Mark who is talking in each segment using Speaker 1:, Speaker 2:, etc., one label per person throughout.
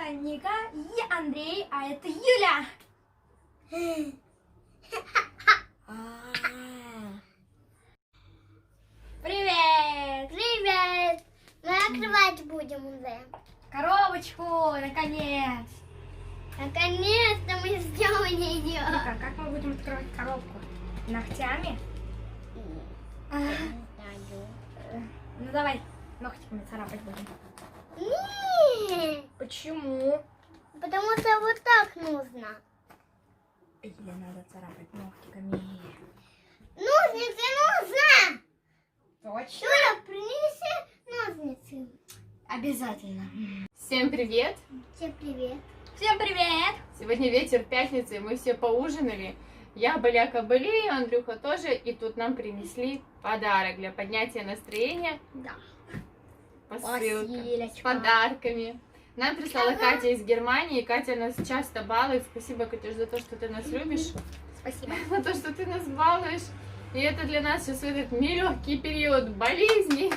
Speaker 1: это Ника и Андрей, а это Юля. Привет!
Speaker 2: Привет! Мы открывать будем уже.
Speaker 1: Коробочку, наконец!
Speaker 2: Наконец-то мы сделали ее.
Speaker 1: Ника, как мы будем открывать коробку? Ногтями? Ну давай, ногтиками царапать будем.
Speaker 2: Нет,
Speaker 1: Почему?
Speaker 2: потому что вот так нужно.
Speaker 1: Или надо царапать ногтиками?
Speaker 2: Ножницы нужно!
Speaker 1: Точно?
Speaker 2: Юля, принеси ножницы.
Speaker 1: Обязательно.
Speaker 3: Всем привет!
Speaker 2: Всем привет.
Speaker 1: Всем привет!
Speaker 3: Сегодня вечер пятницы, мы все поужинали. Я боляка болею, Андрюха тоже. И тут нам принесли подарок для поднятия настроения.
Speaker 1: Да.
Speaker 3: Посылка
Speaker 1: Посилочка.
Speaker 3: с подарками. Нам прислала Катя из Германии. Катя нас часто балует. Спасибо, Катюш, за то, что ты нас любишь.
Speaker 1: Спасибо.
Speaker 3: За то, что ты нас балуешь. И это для нас сейчас этот нелегкий период болезни.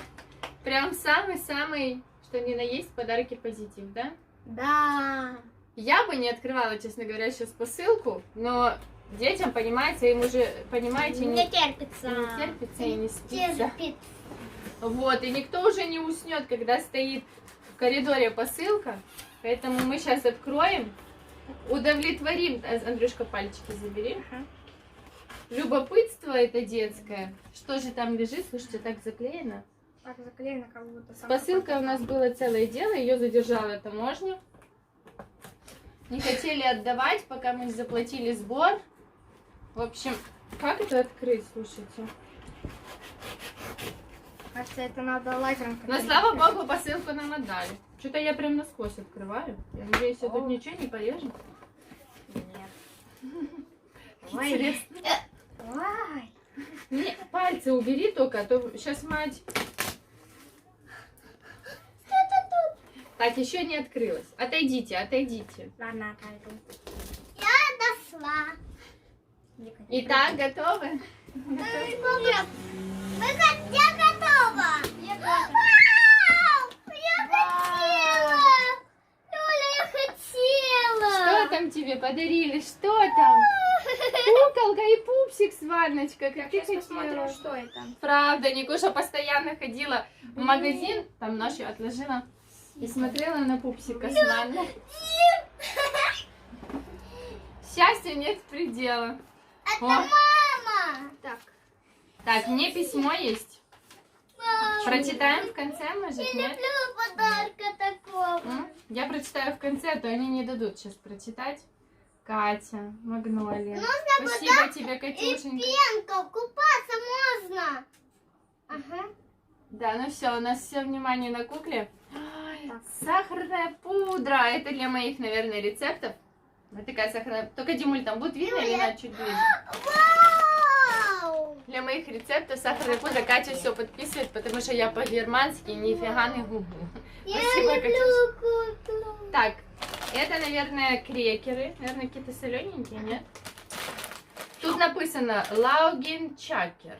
Speaker 3: Прям самый-самый, что ни на есть, подарки позитив, да?
Speaker 1: Да.
Speaker 3: Я бы не открывала, честно говоря, сейчас посылку, но детям, понимаете, им уже, понимаете,
Speaker 1: Не терпится.
Speaker 3: не терпится и не спится.
Speaker 2: Терпит.
Speaker 3: Вот, и никто уже не уснет, когда стоит в коридоре посылка, поэтому мы сейчас откроем, удовлетворим. Андрюшка, пальчики забери.
Speaker 1: Ага.
Speaker 3: Любопытство это детское. Что же там лежит? Слушайте, так заклеено.
Speaker 1: Так заклеено, как будто
Speaker 3: С
Speaker 1: сам
Speaker 3: посылкой у нас было целое дело, ее задержала таможня. Не хотели отдавать, пока мы не заплатили сбор. В общем, как это открыть, слушайте?
Speaker 1: Кажется, это надо лазером.
Speaker 3: Но слава богу, посылку нам отдали. Что-то я прям насквозь открываю. Я надеюсь, я тут
Speaker 1: О.
Speaker 3: ничего не порежу.
Speaker 1: Нет.
Speaker 3: Интересно.
Speaker 1: Ой.
Speaker 3: Не, пальцы убери только, а то сейчас мать... Так, еще не открылась. Отойдите, отойдите.
Speaker 1: Ладно, отойду.
Speaker 2: Я дошла.
Speaker 3: Итак, готовы?
Speaker 2: Я готова. Вау! Я хотела. Юля, я хотела.
Speaker 3: Что там тебе подарили? Что там? Куколка и пупсик с ванночкой, как ты
Speaker 1: Сейчас посмотрим,
Speaker 3: хотела.
Speaker 1: что это.
Speaker 3: Правда, Никуша постоянно ходила в магазин, там нашу отложила, и смотрела на пупсика с ванной. Счастью нет предела.
Speaker 2: Это
Speaker 3: О,
Speaker 2: мама.
Speaker 1: Так.
Speaker 3: так, мне письмо есть.
Speaker 2: Мама.
Speaker 3: Прочитаем в конце, может,
Speaker 2: Я
Speaker 3: нет?
Speaker 2: люблю подарка такого.
Speaker 3: Я прочитаю в конце, а то они не дадут сейчас прочитать. Катя, Магнолия. Спасибо тебе,
Speaker 2: И
Speaker 3: Катюшенька.
Speaker 2: пенка, купаться можно. Ага.
Speaker 3: Да, ну все, у нас все внимание на кукле. Ой,
Speaker 1: Так.
Speaker 3: сахарная пудра. Это для моих, наверное, рецептов. Вот такая сахарная. Только, Димуль, там будет видно или надо чуть ближе?
Speaker 2: Вау!
Speaker 3: Для моих рецептов сахарная пудра. Катя все подписывает, потому что я по-германски нифига не гуглю.
Speaker 2: Я
Speaker 3: Спасибо,
Speaker 2: люблю куклу.
Speaker 3: Так, это, наверное, крекеры. Наверное, какие-то солененькие, нет? Тут написано Лаугенчакер.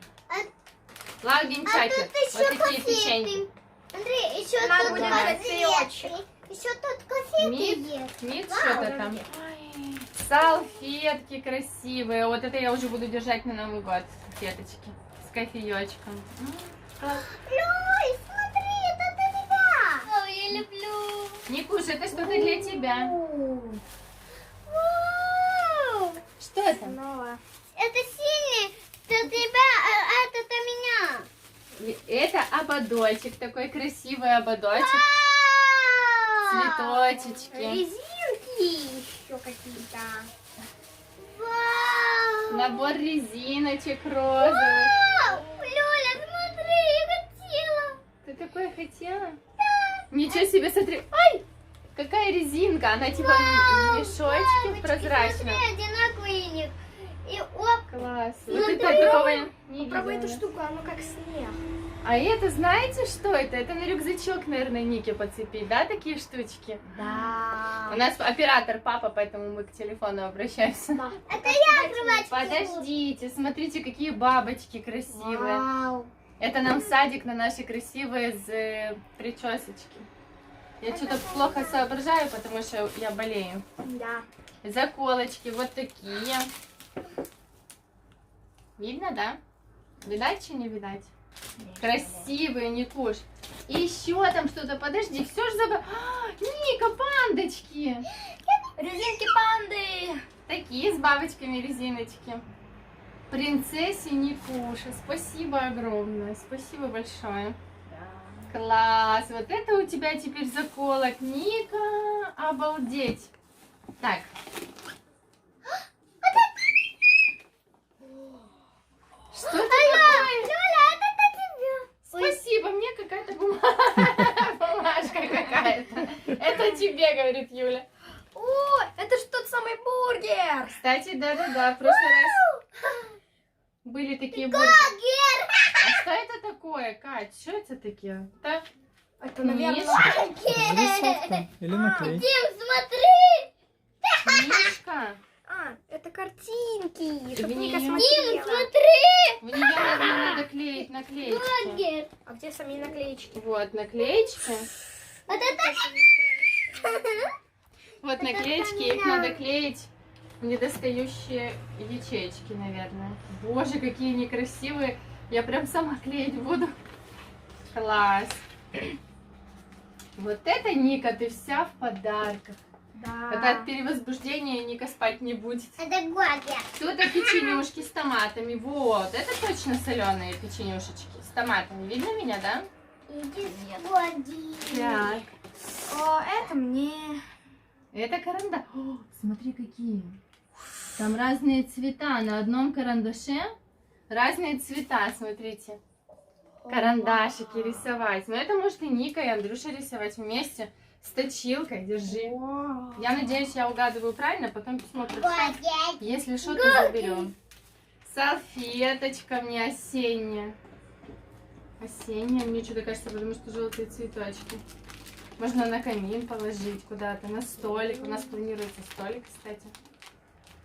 Speaker 3: Лаугенчакер.
Speaker 2: Тут еще
Speaker 3: Вот такие печеньки.
Speaker 2: конфеты. Андрей, еще
Speaker 1: Надо
Speaker 2: тут
Speaker 1: будет
Speaker 2: конфеты.
Speaker 1: кофеечек.
Speaker 2: Еще тут конфеты
Speaker 3: Мид,
Speaker 2: есть.
Speaker 3: мид
Speaker 2: Вау,
Speaker 3: что-то там. Салфетки красивые. Вот это я уже буду держать на Новый год. Деточки. С кофеечком.
Speaker 2: Люй, смотри, это для тебя. Ой, я люблю.
Speaker 3: Никуша, это что-то для тебя.
Speaker 2: Вау.
Speaker 3: Что это?
Speaker 1: Снова.
Speaker 2: Это синий для тебя, а это для меня.
Speaker 3: Это ободочек. Такой красивый ободочек.
Speaker 2: Вау.
Speaker 3: Цветочечки.
Speaker 1: Резинки еще какие-то.
Speaker 2: Вау.
Speaker 3: Набор резиночек розовых.
Speaker 2: Вау. Люля, смотри, я хотела.
Speaker 3: Ты такое хотела? Ничего себе, смотри. Ай! Какая резинка. Она типа в мешочке прозрачная.
Speaker 2: Смотри, одинаковые них. И оп.
Speaker 3: Класс.
Speaker 2: Ну,
Speaker 3: Вот это
Speaker 2: попробуй.
Speaker 3: такого не
Speaker 1: Попробуй эту
Speaker 3: видела.
Speaker 1: штуку, оно как снег.
Speaker 3: А это, знаете, что это? Это на рюкзачок, наверное, Нике подцепить, да, такие штучки?
Speaker 1: Да.
Speaker 3: У нас оператор папа, поэтому мы к телефону обращаемся.
Speaker 1: Да.
Speaker 2: Это я открывать буду.
Speaker 3: Подождите, смотрите, какие бабочки красивые.
Speaker 1: Вау.
Speaker 3: Это нам в садик на наши красивые причесочки. Я что-то плохо соображаю, потому что я болею.
Speaker 1: Да.
Speaker 3: Заколочки вот такие. Видно, да? Видать, что не видать? Красивые, Никуш. И еще там что-то, подожди, все же забыл. Ника, пандочки.
Speaker 1: Резинки панды.
Speaker 3: Такие с бабочками резиночки. Принцессе Никуша. Спасибо огромное. Спасибо большое. Класс. Вот это у тебя теперь заколок. Ника. Обалдеть. Так. Что это такое?
Speaker 2: Юля, это
Speaker 3: Спасибо, мне какая-то бумажка какая-то. Это тебе, говорит Юля.
Speaker 1: О, это ж тот самый бургер.
Speaker 3: Кстати, да-да-да, в прошлый раз были такие бургеры. А что это такое, Кать? Что это такие? Это
Speaker 1: Это, наверное,
Speaker 3: мишка?
Speaker 4: Рисовка или наклейка.
Speaker 2: Дим, смотри!
Speaker 3: Мишка?
Speaker 1: это картинки.
Speaker 3: В
Speaker 1: Чтоб Ника
Speaker 3: неё-
Speaker 2: Дим,
Speaker 1: смотрела.
Speaker 2: смотри!
Speaker 3: В нее, наверное, надо клеить наклеечки.
Speaker 2: Бургер.
Speaker 1: А где сами наклеечки?
Speaker 3: Вот, наклеечки.
Speaker 2: Вот это...
Speaker 3: Вот наклеечки, их надо клеить в недостающие ячейки, наверное. Боже, какие некрасивые. Я прям сама клеить буду. Класс. Вот это, Ника, ты вся в подарках.
Speaker 1: Да.
Speaker 3: Это от перевозбуждения Ника спать не будет.
Speaker 2: Это бургер.
Speaker 3: Тут это печенюшки с томатами. Вот, это точно соленые печенюшечки с томатами. Видно меня, да?
Speaker 2: Иди сходи.
Speaker 3: Так.
Speaker 1: О, это мне.
Speaker 3: Это карандаш. О, смотри, какие. Там разные цвета. На одном карандаше разные цвета, смотрите. Карандашики рисовать. Но это может и Ника, и Андрюша рисовать вместе с точилкой. Держи.
Speaker 1: Вау.
Speaker 3: Я надеюсь, я угадываю правильно, потом посмотрим.
Speaker 2: Бургер.
Speaker 3: Если что, то заберем. Салфеточка мне осенняя. Осенняя, мне что-то кажется, потому что желтые цветочки. Можно на камин положить куда-то, на столик. У нас планируется столик, кстати.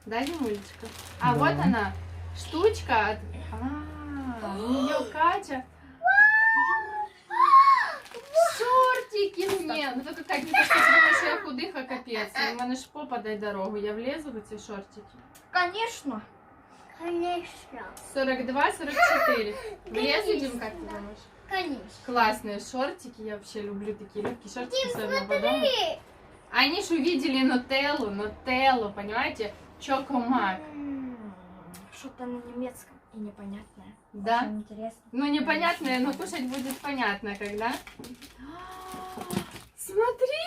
Speaker 3: Да, Димулечка? А
Speaker 4: Да.
Speaker 3: вот она, штучка. У нее Катя. Шортики мне. Ну только, Катя, мне кажется, ты думаешь, що я худиха, капець. У мене ж попа дай дорогу. Я влезу в ці шортики.
Speaker 1: Конечно.
Speaker 2: Конечно.
Speaker 3: 42-44. Влезу, Дим, как ты думаешь?
Speaker 2: Конечно.
Speaker 3: Классные шортики. Я вообще люблю такие легкие шортики, особенно по дому.
Speaker 2: Смотри.
Speaker 3: Они ж увидели нутеллу, понимаете? Чокомак.
Speaker 1: Что-то на немецком и непонятное.
Speaker 3: Да?
Speaker 1: Очень интересно.
Speaker 3: Ну, непонятное, но кушать будет понятно, когда. Смотри,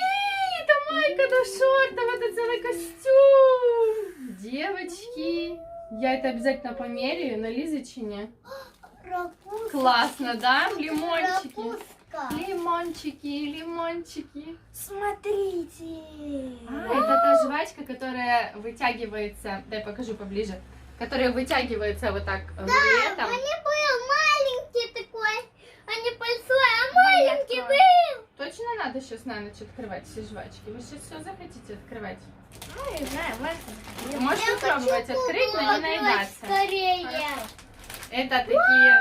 Speaker 3: это майка до шортов, это целый костюм. Девочки, я это обязательно померяю на Лизочине.
Speaker 2: Ракушка.
Speaker 3: Классно, да? Лимончики.
Speaker 2: Ракушка.
Speaker 3: Лимончики.
Speaker 1: Смотрите.
Speaker 3: Это та жвачка, которая вытягивается. Дай покажу поближе. Которая вытягивается вот так летом.
Speaker 2: А не был маленький такой, а не большой, а маленький был.
Speaker 3: Точно надо сейчас на ночь открывать все жвачки? Вы сейчас все захотите открывать?
Speaker 1: Ну, не знаю, может.
Speaker 3: Можете попробовать открыть, но не наедаться.
Speaker 2: Скорее.
Speaker 3: Это такие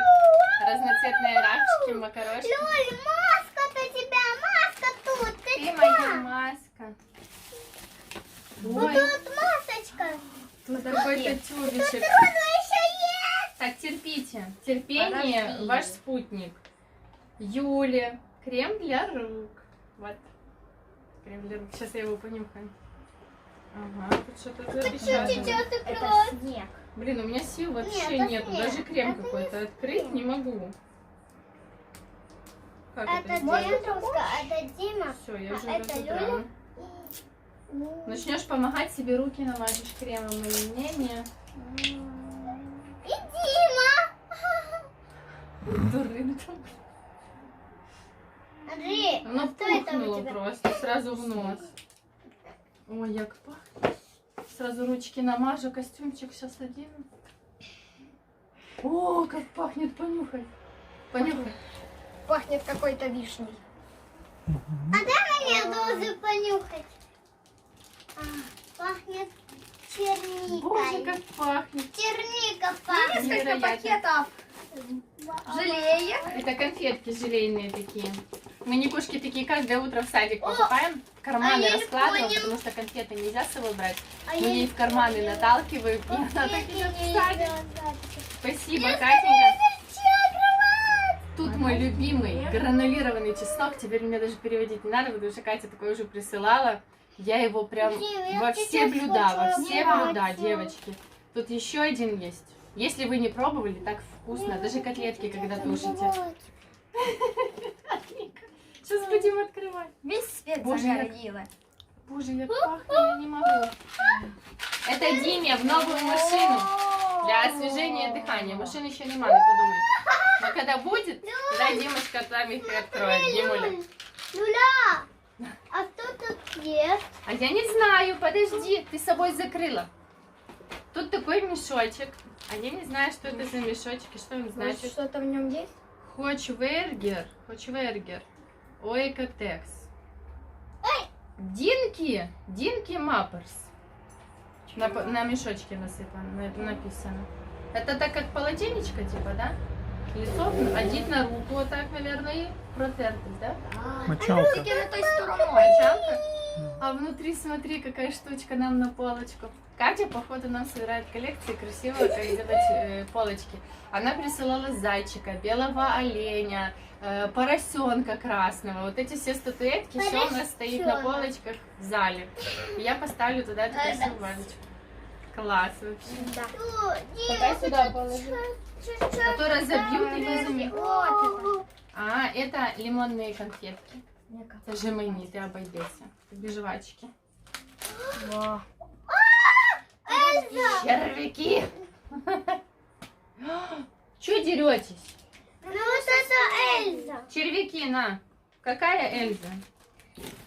Speaker 3: разноцветные ракушки, макарошки.
Speaker 2: Люль, маска-то тебя, маска тут. Ты
Speaker 3: Ты
Speaker 2: что?
Speaker 3: моя маска.
Speaker 2: Вот
Speaker 3: Ой,
Speaker 2: тут масочка.
Speaker 3: тут какой-то тюбичек.
Speaker 2: Трудно еще есть.
Speaker 3: Так, терпите. Терпение,
Speaker 1: Подожди.
Speaker 3: ваш спутник. Юля. Крем для рук. Вот. Крем для рук. Сейчас я его понюхаю. Ага, тут что-то запечатано.
Speaker 2: Сейчас
Speaker 1: Это
Speaker 2: открывать.
Speaker 1: снег.
Speaker 3: Блин, у меня сил вообще
Speaker 2: Нет,
Speaker 3: нету.
Speaker 2: это нет.
Speaker 3: Даже крем
Speaker 2: Это не
Speaker 3: какой-то открыть не могу. Как
Speaker 2: Это
Speaker 3: это сделать?
Speaker 2: Димка, это Дима.
Speaker 3: Все, я
Speaker 2: А
Speaker 3: уже
Speaker 2: это
Speaker 3: разобрала.
Speaker 2: Люля?
Speaker 3: Начнешь помогать себе, руки намажешь кремом, мое мнение.
Speaker 2: И Дима.
Speaker 3: Дурын там.
Speaker 2: Андрей,
Speaker 3: Оно
Speaker 2: а что это у
Speaker 3: пухнуло
Speaker 2: тебя?
Speaker 3: просто, сразу в нос. Ой, як пахнет. Сразу ручки намажу, костюмчик сейчас одену. О, как пахнет, понюхай. Понюхай.
Speaker 1: Пахнет какой-то вишней.
Speaker 2: Мне должен понюхать. Пахнет черникой.
Speaker 3: Боже, как пахнет.
Speaker 2: Черника пахнет.
Speaker 1: Несколько
Speaker 3: Невероятно.
Speaker 1: пакетов желеек.
Speaker 3: Это конфетки желейные такие. Мы Никушке такие каждое утро в садик покупаем, карманы
Speaker 2: я не
Speaker 3: раскладываем,
Speaker 2: понял.
Speaker 3: потому что конфеты нельзя с собой брать.
Speaker 2: А
Speaker 3: Мы
Speaker 2: я
Speaker 3: ей в карманы наталкиваем, и она так идет в садик. Спасибо,
Speaker 2: Я
Speaker 3: Катенька.
Speaker 2: кровать.
Speaker 3: Тут мой любимый гранулированный чеснок. Теперь мне даже переводить не надо, потому что Катя такой уже присылала. Я его прям
Speaker 2: Дим, я
Speaker 3: во все
Speaker 2: сейчас
Speaker 3: блюда, во
Speaker 2: хочу
Speaker 3: все
Speaker 2: обрать.
Speaker 3: блюда, девочки. Тут еще один есть. Если вы не пробовали, так вкусно. Даже котлетки, когда тушите. Сейчас будем открывать.
Speaker 1: Весь свет
Speaker 3: Боже, я-
Speaker 1: загородила.
Speaker 3: Боже, я пахну, я не могу. Это Диме в новую машину для освежения дыхания. Машины еще нема, не подумай. Но когда будет, тогда Димочка там их и откроет. Димуля.
Speaker 2: Люля, а что тут есть?
Speaker 3: А я не знаю, подожди, ты с собой закрыла. Тут такой мешочек. А я не знаю, что это за мешочек и что он
Speaker 1: Может,
Speaker 3: значит.
Speaker 1: что-то в нем есть?
Speaker 3: Хочвергер. Ойкотекс. Динки Мапперс. На мешочке насыпано, написано. Это так как полотенечко, типа, да? Лицо одеть на руку, вот так, наверное, и протертый, да?
Speaker 4: Мочалка.
Speaker 1: на той стороной.
Speaker 3: Мочалка? А внутри, смотри, какая штучка нам на полочку. Катя, походу, нам собирает коллекции красиво, как делать полочки. Она присылала зайчика, белого оленя, поросенка красного. Вот эти все статуэтки, все у нас стоит на полочках в зале. И я поставлю туда эту красивую вазочку. Класс вообще.
Speaker 1: Да.
Speaker 3: Давай сюда положи. А то разобьют и не заметят.
Speaker 1: Вот
Speaker 3: А, это лимонные конфетки.
Speaker 1: это.
Speaker 3: Это же мы, ты обойдешься. Без жвачки.
Speaker 1: Во.
Speaker 3: Червяки! Чё деретесь?
Speaker 2: Ну вот это Эльза.
Speaker 3: Червяки, на. Какая Эльза?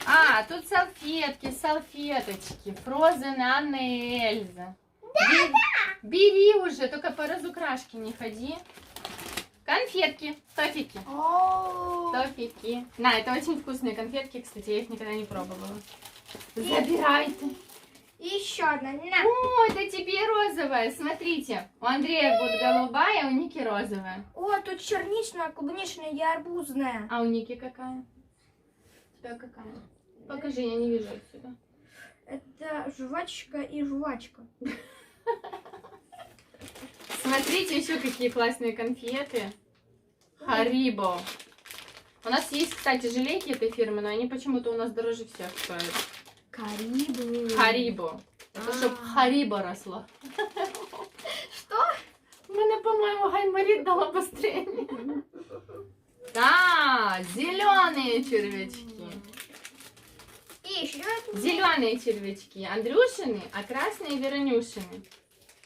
Speaker 3: А, тут салфеточки. Фрозен, Анна и Эльза. Бери уже, только по разукрашке не ходи. Конфетки, тофики. Тофики. На, это очень вкусные конфетки, кстати, я их никогда не пробовала. Забирай ты.
Speaker 1: И еще одна. На.
Speaker 3: О, это тебе розовая, смотрите. У Андрея будет голубая, а у Ники розовая.
Speaker 1: О, тут черничная, клубничная и арбузная.
Speaker 3: А у Ники какая? У тебя какая? Покажи, я не вижу отсюда.
Speaker 1: Это жвачка и жвачка.
Speaker 3: Смотрите, еще какие классные конфеты. Харибо. У нас есть, кстати, желейки этой фирмы, но они почему-то у нас дороже всех стоят.
Speaker 1: Карибу.
Speaker 3: Харибо. Это чтоб Харибо росло.
Speaker 1: Что?
Speaker 3: Мене, по-моему, гайморит дал обострение. Да, зеленые червячки.
Speaker 1: И еще
Speaker 3: Зеленые червячки. Андрюшины, а красные Веронюшины.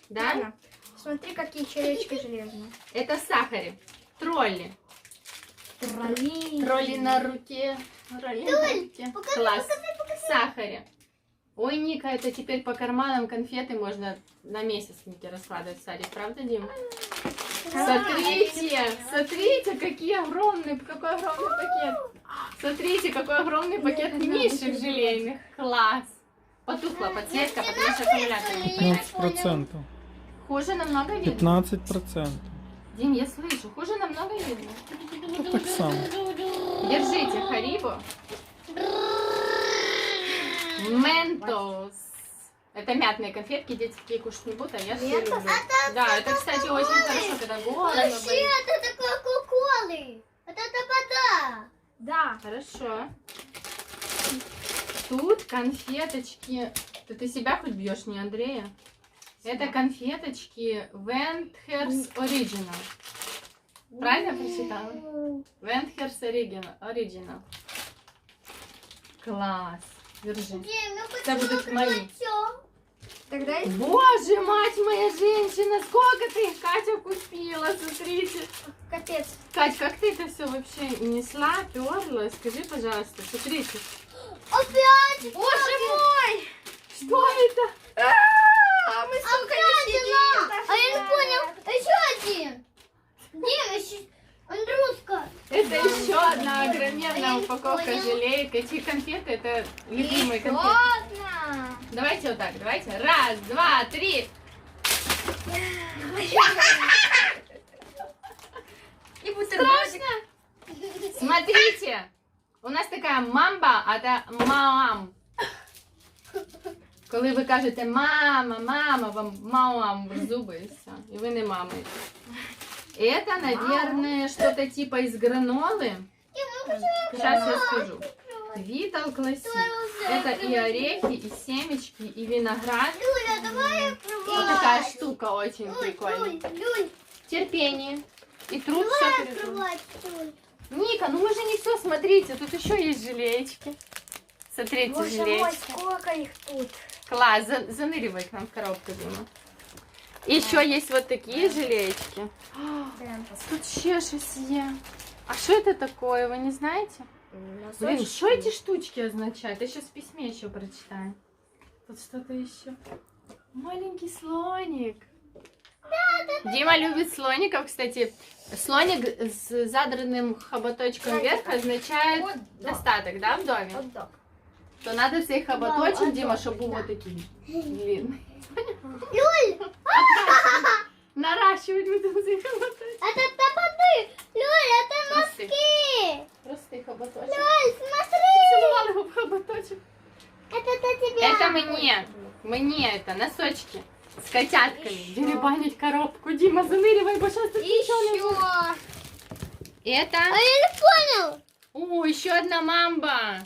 Speaker 3: Да?
Speaker 1: Ладно. Смотри, какие червячки железные.
Speaker 3: Это сахари. Тролли. Тролли на руке. Тролли на руке. Класс. Сахари. Ой, Ника, это теперь по карманам конфеты можно на месяц Ники раскладывать в садик. Правда, Дим? Смотрите, какой огромный пакет. Смотрите, какой огромный пакет мишек желейных. Класс. Потухла подсветка, потому что аккумулятор не появится.
Speaker 4: 15%.
Speaker 3: Хуже намного видно.
Speaker 4: 15%.
Speaker 3: Дим, я слышу, хуже намного видно.
Speaker 4: Ну, так само.
Speaker 3: Держите, Харибо. Ментос. Это мятные конфетки, дети такие кушать не будут, а я все люблю. Да, это, кстати, очень хорошо, когда горло
Speaker 2: Вообще,
Speaker 3: болит.
Speaker 2: это Кока-Колы. Это вода.
Speaker 1: Да.
Speaker 3: Хорошо. Тут конфеточки. Ты себя хоть бьешь, не Андрея? Это конфеточки Вентхерс Original. Правильно прочитала? Вентхерс Original. Класс. Держи.
Speaker 2: Дим, ну
Speaker 3: Это будут мои.
Speaker 1: Тогда и
Speaker 3: Боже, мать моя женщина, сколько ты их, Катя, купила, смотрите.
Speaker 1: капец.
Speaker 3: Кать, как ты это все вообще несла, перла? Скажи, пожалуйста, смотрите.
Speaker 2: Опять?
Speaker 1: Боже мой!
Speaker 3: Что это?
Speaker 1: А мы столько не сидим.
Speaker 2: А я не понял. Еще один. Дим, еще... Андрюшка.
Speaker 3: Это еще одна огроменная упаковка желеек. Эти конфеты, это любимые конфеты.
Speaker 1: Ладно.
Speaker 3: Давайте вот так, давайте. Раз, два, три.
Speaker 1: И бутербродик.
Speaker 3: Смотрите, У нас така мамба, а та мам. Коли ви кажете мама, мама, вам мам в зуби і все. І ви не мамаєте. Это, наверное, что-то типа из гранолы. Сейчас я скажу. Витал Classic. Это и орехи, и семечки, и виноград.
Speaker 2: Люля, давай
Speaker 3: Вот
Speaker 2: открывай.
Speaker 3: такая штука очень
Speaker 2: Люль,
Speaker 3: прикольная.
Speaker 2: Люль,
Speaker 3: Терпение. И труд все
Speaker 2: давай
Speaker 3: пережил.
Speaker 2: открывать, Люль.
Speaker 3: Ника, ну мы же не все, смотрите, тут еще есть желеечки. Смотрите,
Speaker 1: Боже мой,
Speaker 3: желеечки.
Speaker 1: сколько их тут.
Speaker 3: Класс, заныривай к нам в коробку, Дима. Еще есть вот такие желеечки.
Speaker 1: Прям
Speaker 3: Тут ще щось є. А что это такое, вы не знаете? Блин, что эти штучки означают? Я сейчас в письме еще прочитаю. Тут что-то еще. Маленький слоник. Дима любит слоников, кстати. Слоник с задранным хоботочком вверх означает достаток, да, в доме?
Speaker 1: Хот-дог.
Speaker 3: То надо цей хоботочек,
Speaker 2: Да,
Speaker 3: Дима,
Speaker 2: да.
Speaker 3: чтобы был вот такий длинный.
Speaker 2: Люль,
Speaker 3: Наращивать будем цей хоботочек.
Speaker 2: это табаты. Люль, это
Speaker 3: Прости.
Speaker 2: носки.
Speaker 3: Простый хоботочек.
Speaker 2: Люль, смотри.
Speaker 3: Целовала его в хоботочек.
Speaker 2: Это для тебя.
Speaker 3: Это мне. Мне это носочки с котятками. Деребанить коробку. Дима, заныривай, бо сейчас тут ничего не будет.
Speaker 2: Еще.
Speaker 3: Это...
Speaker 2: А я не понял.
Speaker 3: О, еще одна мамба.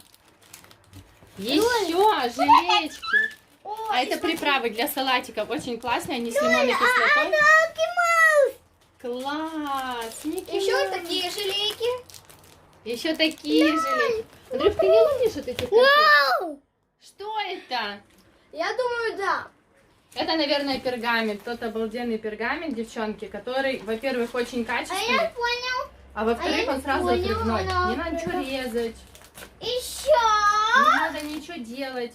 Speaker 3: Еще желечки. А это приправы для салатиков. Очень классные. Они с лимонной кислотой. Класс. Микки
Speaker 1: Еще
Speaker 3: Маус.
Speaker 1: такие желейки.
Speaker 3: Еще такие желейки. Андрюх, ты не ловишь вот эти конфеты?
Speaker 2: Вау.
Speaker 3: Что это?
Speaker 1: Я думаю, да.
Speaker 3: Это, наверное, пергамент. Тот обалденный пергамент, девчонки, который, во-первых, очень
Speaker 2: А
Speaker 3: качественный,
Speaker 2: я понял.
Speaker 3: а во-вторых,
Speaker 2: я
Speaker 3: он сразу
Speaker 2: поняла,
Speaker 3: отрывной.
Speaker 2: она
Speaker 3: Не надо ничего резать,
Speaker 2: Еще.
Speaker 3: не надо ничего делать.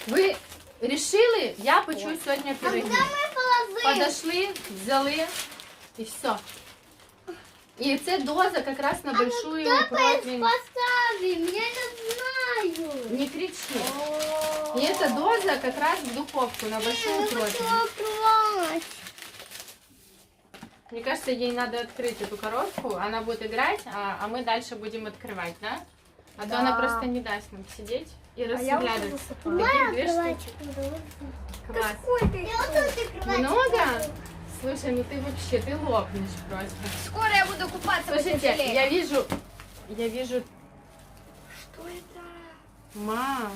Speaker 3: Ви решили, я печу сьогодні
Speaker 2: А
Speaker 3: пироги.
Speaker 2: куда мы положили?
Speaker 3: Подошли, взяли і все. І це доза якраз на большую противень.
Speaker 2: Поставим, я не знаю.
Speaker 3: Не кричи. И эта доза как раз в духовку на большую
Speaker 2: Я хочу
Speaker 3: противень.
Speaker 2: открывать.
Speaker 3: Мне кажется, ей надо открыть эту коробку, она будет играть, а мы дальше будем открывать, да? А то
Speaker 1: Да.
Speaker 3: она просто не даст нам сидеть и
Speaker 1: А я уже
Speaker 3: разглядывать.
Speaker 1: засыпаю.
Speaker 3: Таких две
Speaker 2: Открывать.
Speaker 3: штуки. Класс.
Speaker 1: Сколько их
Speaker 2: Я вот
Speaker 1: тут?
Speaker 2: тут открывать.
Speaker 3: Много?
Speaker 2: буду.
Speaker 3: Слушай, ну ты вообще, ты лопнешь просто.
Speaker 1: Скоро я буду купаться в этих
Speaker 3: Слушайте,
Speaker 1: желейках.
Speaker 3: я вижу,
Speaker 1: Что это?
Speaker 3: мам,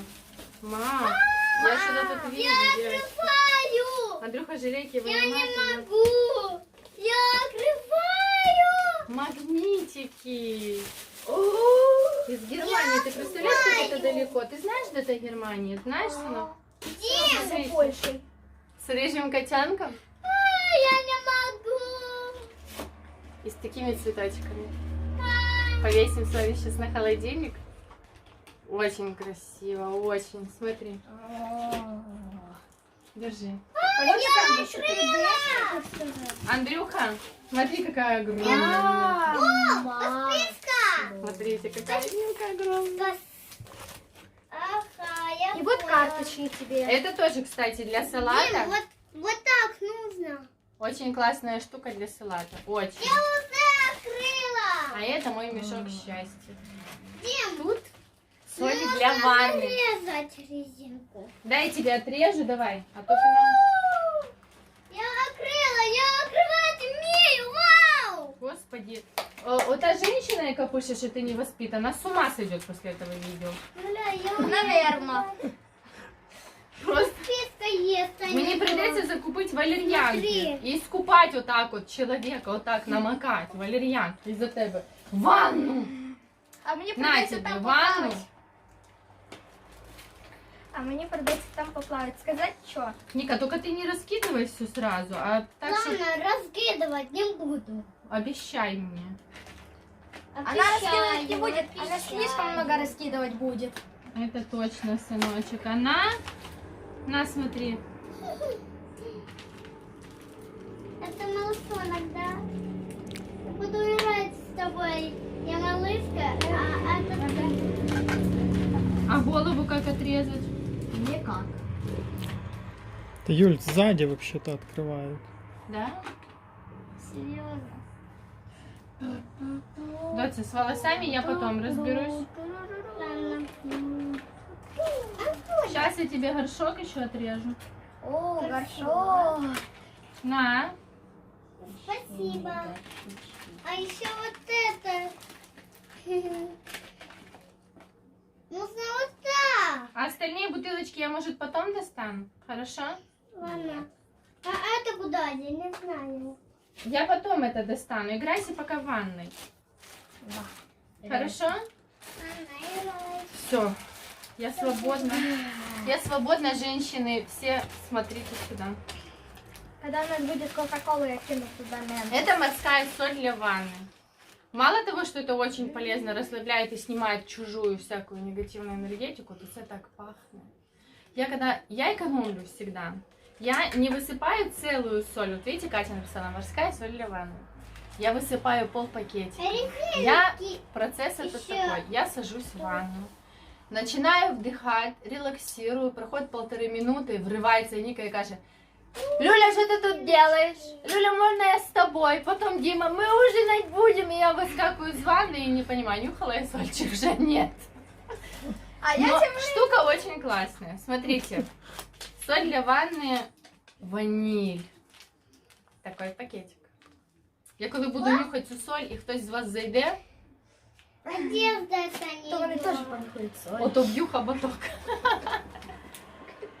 Speaker 3: я что-то тут вижу, девочки.
Speaker 2: Открываю.
Speaker 3: Андрюха, желейки
Speaker 2: Я не
Speaker 3: вынимает.
Speaker 2: могу. Я открываю.
Speaker 3: Магнитики. Из Германии. Ты представляешь, как это далеко? Ты знаешь, где это Германия? Знаешь, сынок?
Speaker 2: Где?
Speaker 3: Смотрите.
Speaker 1: Польшей.
Speaker 3: С рыжим котенком
Speaker 2: Я не могу.
Speaker 3: и с такими цветочками. Повесим с вами сейчас на холодильник. Очень красиво, очень. Смотри, держи.
Speaker 1: Пойдемте как бы еще 3D.
Speaker 3: Андрюха, смотри, какая огромная.
Speaker 1: Мама.
Speaker 3: Смотрите, какая мелкая огромная.
Speaker 2: Ага, я
Speaker 1: И вот
Speaker 2: поняла.
Speaker 1: карточки тебе.
Speaker 3: Это тоже, кстати, для салата.
Speaker 2: Дим, вот так нужно.
Speaker 3: Очень классная штука для салата. Очень.
Speaker 2: Я уже открыла.
Speaker 3: А это мой мешок счастья.
Speaker 2: Дим,
Speaker 3: Тут соль для ванны.
Speaker 2: резать резинку.
Speaker 3: Дай я тебе отрежу, давай. А то ты нам...
Speaker 2: Я открыла, я открывать умею. Вау!
Speaker 3: Господи. Вот та женщина, яка пише, що ти не воспитана, с ума сойдет после этого видео.
Speaker 2: Бля, я
Speaker 1: Наверно.
Speaker 3: Просто
Speaker 2: списка есть.
Speaker 3: мені придеться закупити валер'янки
Speaker 2: Смотри.
Speaker 3: і скупати отак от чоловіка, отак намакати валер'янки із-за тебе. Ванну!
Speaker 1: А мне
Speaker 3: На
Speaker 1: придется
Speaker 3: тебе
Speaker 1: там
Speaker 3: ванну.
Speaker 1: поплавать. А мне придется там поплавать. Сказать, что?
Speaker 3: Ника, только ты не раскидывай все сразу, а так что
Speaker 2: Ладно, раскидывать не буду.
Speaker 3: обещай мне.
Speaker 1: Она раскидывать не будет. Она слишком много раскидывать будет.
Speaker 3: Это точно, сыночек. Она... На, смотри.
Speaker 2: Это малышонок, да? Буду играть с тобой. Я малышка, а это...
Speaker 3: А голову как отрезать?
Speaker 1: Никак.
Speaker 4: Это Юль, сзади вообще-то открывают.
Speaker 3: Да?
Speaker 2: Серьезно.
Speaker 3: Доця, с волосами я потом разберусь.
Speaker 2: Ладно.
Speaker 3: Сейчас я тебе горшок еще отрежу.
Speaker 1: О, горшок.
Speaker 3: На.
Speaker 2: Спасибо. А еще вот это. Нужно вот так.
Speaker 3: А остальные бутылочки я, может, потом достану? Хорошо?
Speaker 2: Ладно. А это куда? Я не знаю.
Speaker 3: Я потом это достану. Играйся пока в ванной. Хорошо? Все. Я свободна. Я свободна, женщины. Все смотрите сюда.
Speaker 1: Когда у нас будет кока-кола, я кину туда мэн.
Speaker 3: Это морская соль для ванны. Мало того, что это очень полезно, расслабляет и снимает чужую всякую негативную энергетику, то это так пахнет. Я экономлю всегда. Я не высыпаю целую соль. Вот видите, Катя написала морская соль для ванны. Я высыпаю полпакетика. Процесс этот такой. Я сажусь в ванну. Начинаю вдыхать, релаксирую, проходит 1,5 минуты, врывается Ника и каже: Люля, что ты тут делаешь? Люля, можно я с тобой? Потом Дима, мы ужинать будем. И я выскакиваю из ванны и не понимаю, нюхала я сольчик, уже нет.
Speaker 1: А я
Speaker 3: Но
Speaker 1: тебе...
Speaker 3: штука очень классная. Смотрите, соль для ванны, ваниль. Такой пакетик. Я коли буду нюхати цю соль і хтось з вас зайде,
Speaker 2: Одежда это не
Speaker 1: То вони теж
Speaker 2: идет.
Speaker 1: понюхають соль.
Speaker 3: ото б'ю хоботок.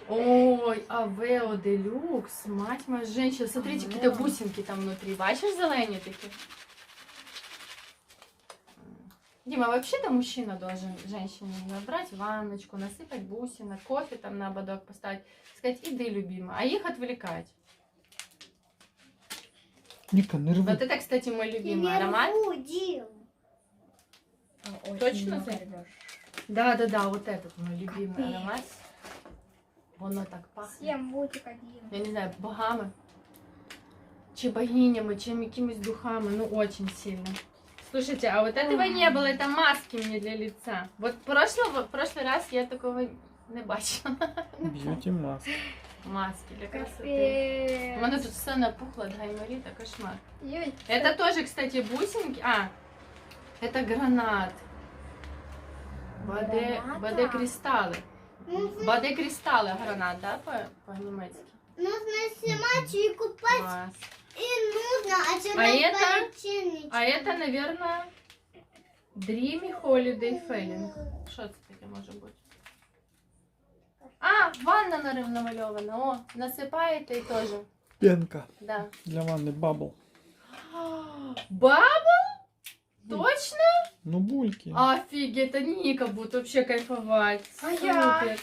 Speaker 3: Ой, Авео Делюкс, мать моя женщина. Смотрите, какие-то бусинки там внутри. Бачишь, зелені такі? Дима, вообще-то мужчина должен женщине набрать ванночку, насыпать бусинок, кофе там на ободок поставить, сказать, иди, любимая, а их отвлекать.
Speaker 4: Ника, не рви.
Speaker 3: Вот это, кстати, мой любимый
Speaker 2: Не
Speaker 3: аромат.
Speaker 2: рву, Дим.
Speaker 3: Точно Да, вот этот мой любимый аромат. Воно так пахнет.
Speaker 1: 7 бутик один.
Speaker 3: Я не знаю, богами, чи богинями, чи якимись духами, ну очень сильно. Слушайте, а вот этого не было, это маски мне для лица. Вот в прошлый раз я такого не бачила.
Speaker 4: Б'юті маск.
Speaker 3: Маски для красоты. У меня тут все напухло от гайморита, кошмар.
Speaker 1: Юль,
Speaker 3: Это тоже, кстати, бусинки. А, это гранат. Баде кристаллы. Баде кристаллы гранат, да, по-немецки?
Speaker 2: Нужно снимать и купать.
Speaker 3: Класс.
Speaker 2: И нужно
Speaker 3: А это?
Speaker 2: полотенечко.
Speaker 3: А это, наверное, Dreamy Holiday Feeling. Що це таке може бути? А, ванна намальована. О, насипаєте і теж.
Speaker 4: Пенка
Speaker 3: Да.
Speaker 4: для ванни, бабл.
Speaker 3: Бабл? Точно?
Speaker 4: Ну, бульки.
Speaker 3: Офигеть, это Ника будет вообще кайфовать.
Speaker 1: А
Speaker 3: Супер.
Speaker 1: я?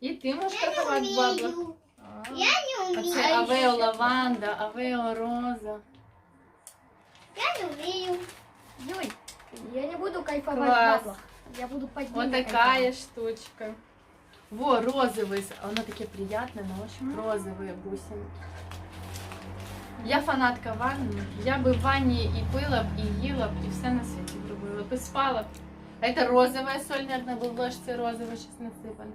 Speaker 3: И ты можешь
Speaker 2: Я
Speaker 3: кайфовать
Speaker 2: не
Speaker 3: в баблах.
Speaker 2: умею.
Speaker 3: А.
Speaker 2: Я не
Speaker 3: А
Speaker 2: умею.
Speaker 3: це Авео лаванда, Авео роза.
Speaker 2: Я не умею.
Speaker 1: Юль, я не буду кайфовать
Speaker 3: Класс.
Speaker 1: в баблах. Я буду под ними
Speaker 3: Вот такая
Speaker 1: кайфовать.
Speaker 3: штучка. Во, розовые. Оно такие приятные, но очень розовые бусинки. Я фанатка ванны. Я бы в ванне и пила, и ела, и все на свете зробила. И спала. А это розовая соль, наверное, был в ложце розовая, сейчас насыпана.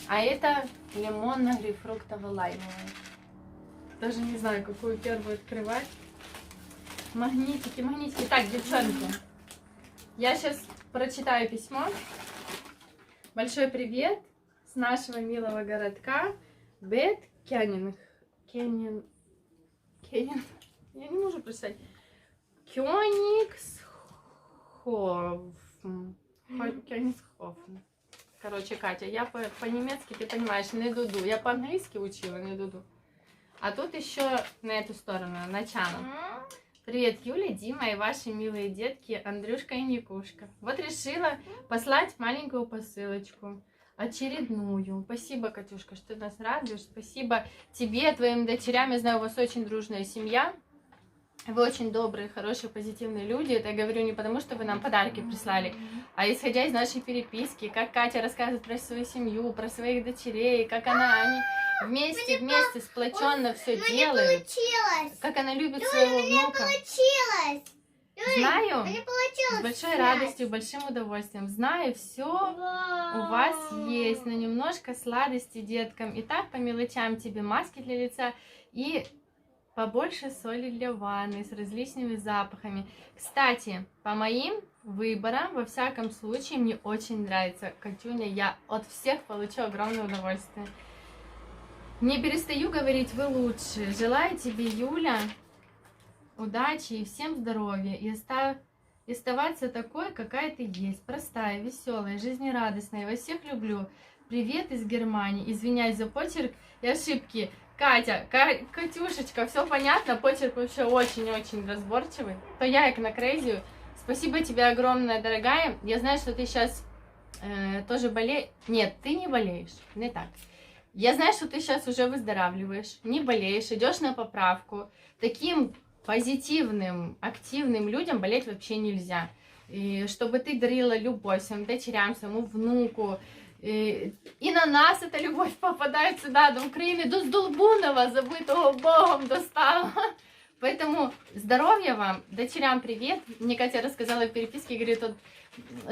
Speaker 3: А это лимонно-грейпфруктово-лаймовая. Даже не знаю, какую первую открывать. Магнитики, магнитики. Так, девчонки, я сейчас прочитаю письмо. Большой привет с нашего милого городка Бет Кеннинг. Кеннинг. Я не могу прочитать. Кёнигсхофен. Кёнигсхофен. Короче, Катя, я по-немецки, ты понимаешь, не дуду. Я по-английски учила, не дуду. А тут еще на эту сторону, начало. Привет, Юля, Дима и ваши милые детки Андрюшка и Никушка. Вот решила послать маленькую посылочку. Очередную. Спасибо, Катюшка, что ты нас радуешь. Спасибо тебе, твоим дочерям. Я знаю, у вас очень дружная семья. Вы очень добрые, хорошие, позитивные люди. Это я говорю не потому, что вы нам подарки прислали, а исходя из нашей переписки, как Катя рассказывает про свою семью, про своих дочерей, как они вместе, сплоченно все делают.
Speaker 2: Получилось.
Speaker 3: Как она любит своего внука.
Speaker 2: Получилось.
Speaker 3: Знаю.
Speaker 2: Не получилось.
Speaker 3: С большой радостью, большим удовольствием. Знаю, все у вас есть, но немножко сладости деткам. И так по мелочам тебе маски для лица и побольше соли для ванны с различными запахами. Кстати, по моим выборам, во всяком случае, мне очень нравится Катюня. Я от всех получу огромное удовольствие. Не перестаю говорить, вы лучшие. Желаю тебе, Юля, удачи и всем здоровья. И оставаться такой, какая ты есть. Простая, веселая, жизнерадостная. Вас всех люблю. Привет из Германии. Извиняюсь за почерк и ошибки. Катя, Катюшечка, все понятно, почерк вообще очень-очень разборчивый. То я как на крейзию. Спасибо тебе огромное, дорогая. Я знаю, что ты сейчас тоже болеешь. Нет, ты не болеешь, не так. Я знаю, что ты сейчас уже выздоравливаешь, не болеешь, идешь на поправку. Таким позитивным, активным людям болеть вообще нельзя. И чтобы ты дарила любовь своим дочерям, своему внуку. И на нас эта любовь попадает сюда, до Украины, до Здолбунова, забытого Богом, достала. Поэтому здоровья вам, дочерям привет. Мне Катя рассказала в переписке, говорит, вот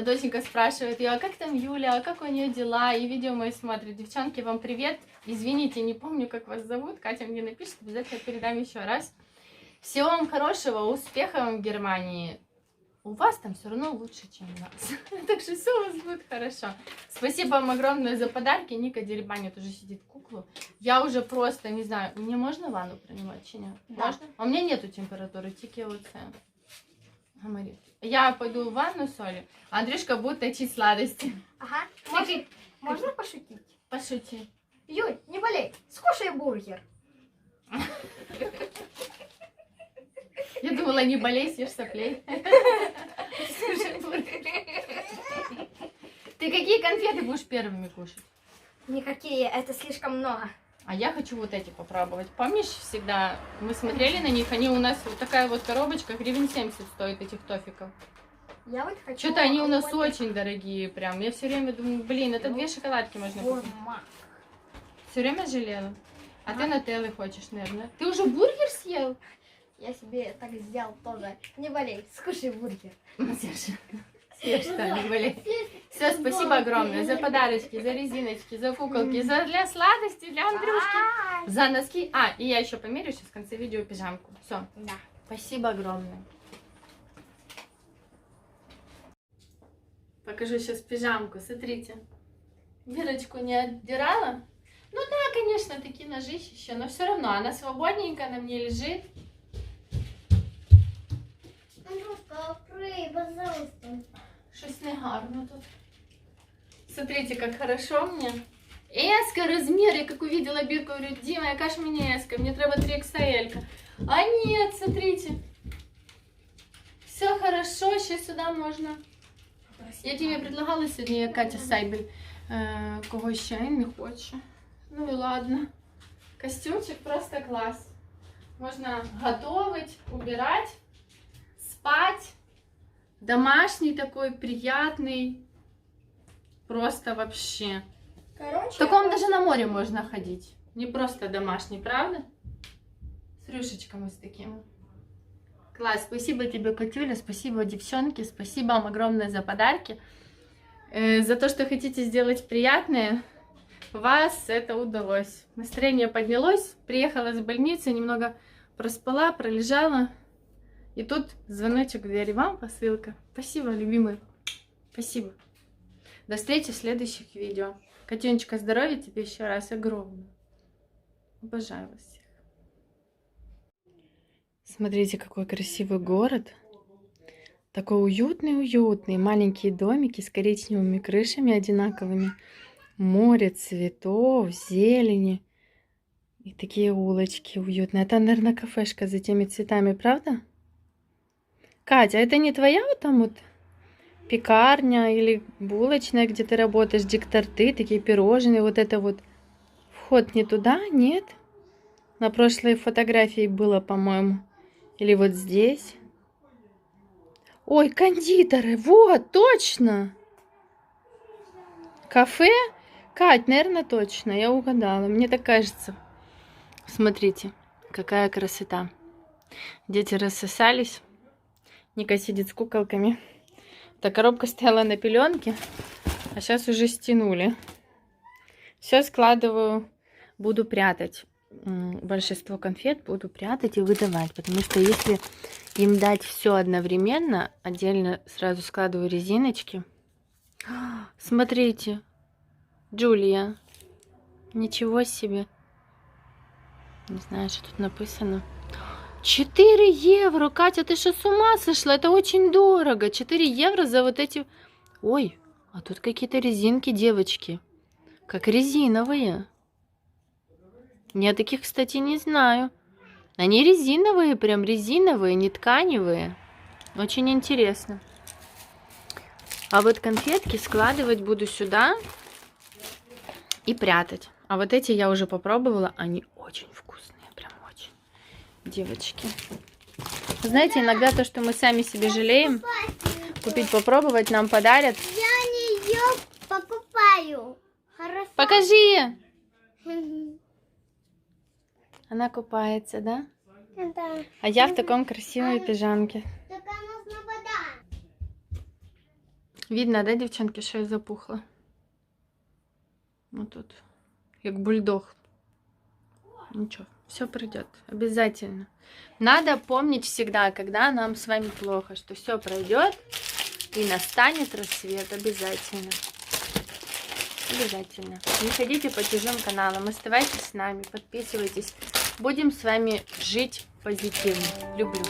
Speaker 3: доченька спрашивает ее, а как там Юля, а как у нее дела, и видео мои смотрят. Девчонки, вам привет. Извините, не помню, как вас зовут. Катя мне напишет, обязательно передам еще раз. Всего вам хорошего, успехов вам в Германии. У вас там все равно лучше, чем у нас. Так что все у вас будет хорошо. Спасибо вам огромное за подарки. Ника деребанит, уже сидит куклу. Я уже просто не знаю, мне можно ванну принимать, чи нет?
Speaker 1: Да.
Speaker 3: Можно? А у меня нету температуры, тільки оце. Говорит. Я пойду в ванну солью, а Андрюшка будет точить сладости.
Speaker 1: Ага. Можно пошутить?
Speaker 3: Пошути.
Speaker 1: Юль, не болей, скушай бургер.
Speaker 3: Я думала, не болей, съешь соплей. Ты какие конфеты будешь первыми кушать?
Speaker 1: Никакие, это слишком много.
Speaker 3: А я хочу вот эти попробовать. Помнишь, всегда мы смотрели на них, они у нас вот такая вот коробочка, гривен 70 стоит этих тофиков.
Speaker 1: Я вот хочу...
Speaker 3: Что-то они у нас
Speaker 1: вот
Speaker 3: очень дорогие прям. Я все время думаю, блин, это 2 шоколадки можно купить.
Speaker 1: форма.
Speaker 3: Все время жалела. А
Speaker 1: Ага.
Speaker 3: ты нателлы хочешь, наверное. Ты уже бургер съел?
Speaker 1: Я себе так сделал тоже. Не болей, скушай бургер.
Speaker 3: Съешь, что, не болей. Все, спасибо огромное за подарочки, за резиночки, за куколки, за для сладости, для Андрюшки, за носки. А, и я еще померю сейчас в конце видео пижамку. Все,
Speaker 1: Да.
Speaker 3: спасибо огромное. Покажу сейчас пижамку, смотрите. Дырочку не отдирала. Ну да, конечно, такие ножища, но все равно она свободненько на мне лежит.
Speaker 2: Андрюшка, открой, пожалуйста.
Speaker 3: Щось не гарно тут. Смотрите, как хорошо мне. Эска размер, я как увидела бирку, говорю, Дима, яка ж мені эска, мне треба 3XL. А нет, смотрите. Все хорошо, сейчас сюда можно. Я тебе предлагала сьогодні, Катя Сайбель, кого ще, і не хоче. Ну и ладно. Костюмчик просто класс. Можно готовить, убирать, спать. Домашний такой, приятный. Просто вообще.
Speaker 1: Короче,
Speaker 3: В таком даже на море можно ходить. Не просто домашний, правда? С рюшечками с таким. Класс, спасибо тебе, Катюля, спасибо, девчонки, спасибо вам огромное за подарки. За то, что хотите сделать приятное. Вас это удалось. Настроение поднялось, приехала с больницы, немного проспала, пролежала. И тут звоночек в двери. Вам посылка. Спасибо, любимый. Спасибо. До встречи в следующих видео. Катюнечка, здоровья тебе еще раз огромное. Обожаю вас всех. Смотрите, какой красивый город. Такой уютный-уютный. Маленькие домики с коричневыми крышами одинаковыми. Море цветов, зелени. И такие улочки уютные. Это, наверное, кафешка за теми цветами, правда? Катя, это не твоя вот там вот пекарня или булочная, где ты работаешь, дик-торты, такие пирожные, вот это вот. Вход не туда, нет? На прошлой фотографии было, по-моему. Или вот здесь. Ой, кондитеры, вот, точно. Кафе? Кать, наверное, точно, я угадала, мне так кажется. Смотрите, какая красота. Дети рассосались. Ника сидит с куколками. Эта коробка стояла на пеленке, а сейчас уже стянули. Все складываю, буду прятать. большинство конфет буду прятать и выдавать, потому что если им дать все одновременно, отдельно сразу складываю резиночки. Смотрите, Джулия, ничего себе. Не знаю, что тут написано. 4 евро, Катя, ты что, с ума сошла? Это очень дорого. 4 евро за вот эти... Ой, а тут какие-то резинки, девочки. Как резиновые. Я таких, кстати, не знаю. Они резиновые, прям резиновые, не тканевые. Очень интересно. А вот конфетки складывать буду сюда и прятать. А вот эти я уже попробовала, они очень вкусные, прям очень. Девочки. Знаете, иногда то, что мы сами себе жалеем, купить, попробовать, нам подарят.
Speaker 2: Я не ее покупаю. Хорошо?
Speaker 3: Покажи! Она купается, да?
Speaker 2: Да.
Speaker 3: А я в таком красивой пижамке.
Speaker 2: Только нужна вода.
Speaker 3: Видно, да, девчонки, что я запухла? Вот тут. Как бульдог. Ничего, все пройдет. Обязательно. Надо помнить всегда, когда нам с вами плохо, что все пройдет и настанет рассвет. Обязательно. Обязательно. Не ходите по чужим каналам. Оставайтесь с нами. Подписывайтесь. Будем с вами жить позитивно. Люблю.